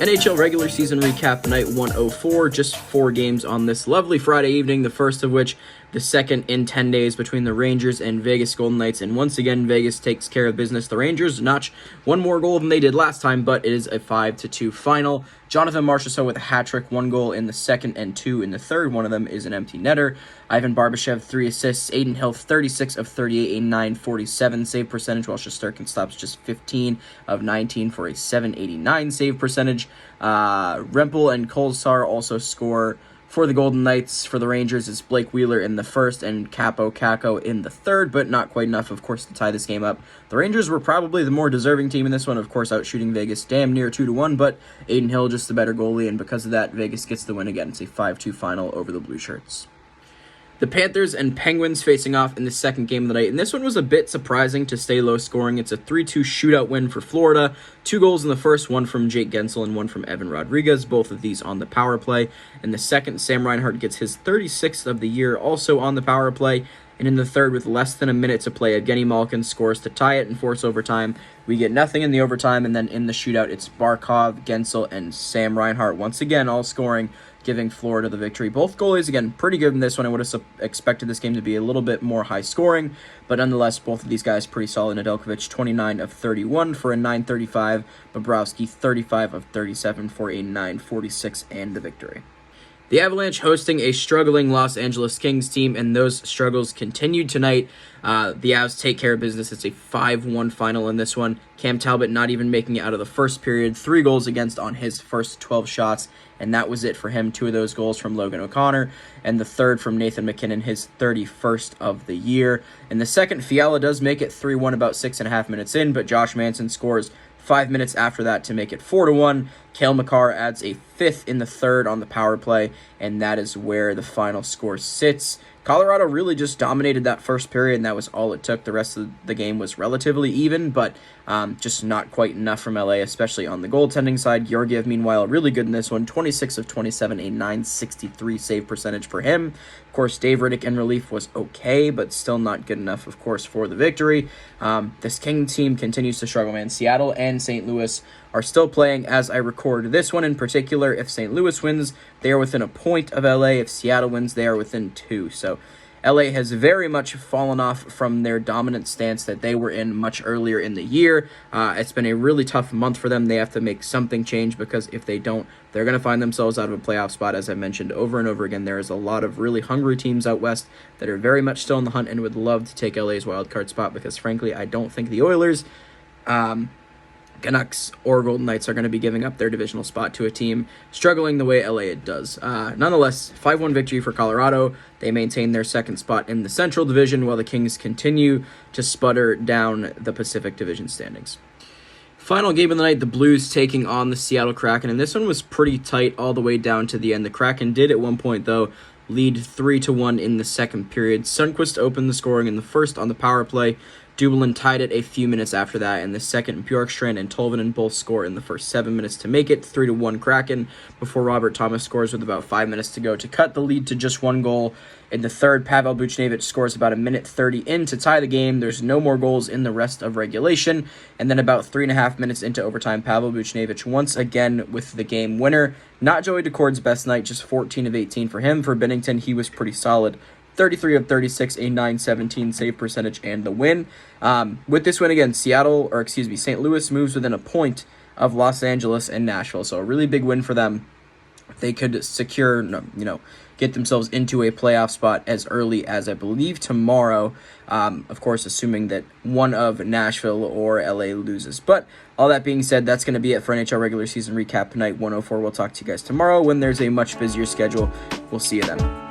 NHL regular season recap night 104, just 4 games on this lovely Friday evening, the first of which the second in 10 days between the Rangers and Vegas Golden Knights, and once again Vegas takes care of business. The Rangers notch one more goal than they did last time, but it is a 5-2 final. Jonathan Marchessault with a hat trick, 1 goal in the second and 2 in the third. One of them is an empty netter. Ivan Barbashev, 3 assists. Adin Hill, 36 of 38, a 947 save percentage, while Shesterkin stops just 15 of 19 for a 789 save percentage. Rempel and Kolesar also score for the Golden Knights. For the Rangers, it's Blake Wheeler in the first and Capo Caco in the third, but not quite enough, of course, to tie this game up. The Rangers were probably the more deserving team in this one, of course, outshooting Vegas damn near 2-1, but Adin Hill just the better goalie, and because of that, Vegas gets the win again. It's a 5-2 final over the Blue Shirts. The Panthers and Penguins facing off in the second game of the night, and this one was a bit surprising to stay low scoring. It's a 3-2 shootout win for Florida. 2 goals in the first, one from Jake Gensel and one from Evan Rodriguez, both of these on the power play. In the second, Sam Reinhart gets his 36th of the year, also on the power play. And in the third, with less than a minute to play, Evgeny Malkin scores to tie it and force overtime. We get nothing in the overtime, and then in the shootout, it's Barkov, Gensel, and Sam Reinhart once again all scoring, giving Florida the victory. Both goalies, again, pretty good in this one. I would have expected this game to be a little bit more high-scoring, but nonetheless, both of these guys pretty solid. Nedeljkovic, 29 of 31 for a 935. Bobrovsky, 35 of 37 for a 946 and the victory. The Avalanche hosting a struggling Los Angeles Kings team, and those struggles continued tonight. The Avs take care of business. It's a 5-1 final in this one. Cam Talbot not even making it out of the first period. 3 goals against on his first 12 shots, and that was it for him. 2 of those goals from Logan O'Connor, and the third from Nathan MacKinnon, his 31st of the year. In the second, Fiala does make it 3-1 about 6.5 minutes in, but Josh Manson scores 5 minutes after that to make it 4-1. Cale Makar adds a 5th in the third on the power play, and that is where the final score sits. Colorado really just dominated that first period, and that was all it took. The rest of the game was relatively even, but just not quite enough from LA, especially on the goaltending side. Georgiev, meanwhile, really good in this one. 26 of 27, a 963 save percentage for him. Of course, Dave Riddick in relief was okay, but still not good enough, of course, for the victory. This King team continues to struggle, man. Seattle and St. Louis are still playing as I record this one in particular. If St. Louis wins, they are within a point of LA. If Seattle wins, they are within 2. So LA has very much fallen off from their dominant stance that they were in much earlier in the year. It's been a really tough month for them. They have to make something change, because if they don't, they're going to find themselves out of a playoff spot. As I mentioned over and over again, there is a lot of really hungry teams out west that are very much still in the hunt and would love to take LA's wildcard spot, because frankly, I don't think the Oilers, Canucks, or Golden Knights are going to be giving up their divisional spot to a team struggling the way LA does. Nonetheless, 5-1 victory for Colorado. They maintain their second spot in the Central Division, while the Kings continue to sputter down the Pacific Division standings. Final game of the night, the Blues taking on the Seattle Kraken, and this one was pretty tight all the way down to the end. The Kraken did at one point, though, lead 3-1 in the second period. Sundqvist opened the scoring in the first on the power play. Dumoulin tied it a few minutes after that. In the second, Bjorkstrand and Tolvanen both score in the first 7 minutes to make it 3-1 Kraken, before Robert Thomas scores with about 5 minutes to go to cut the lead to just 1 goal. In the third, Pavel Buchnevich scores about 1:30 in to tie the game. There's no more goals in the rest of regulation. And then about 3.5 minutes into overtime, Pavel Buchnevich once again with the game winner. Not Joey Decord's best night, just 14 of 18 for him. For Binnington, he was pretty solid. 33 of 36, a 917 save percentage, and the win. With this win again, St. Louis moves within a point of Los Angeles and Nashville. So a really big win for them. They could secure, get themselves into a playoff spot as early as, I believe, tomorrow. Of course, assuming that one of Nashville or LA loses. But all that being said, that's going to be it for NHL regular season recap night 104. We'll talk to you guys tomorrow when there's a much busier schedule. We'll see you then.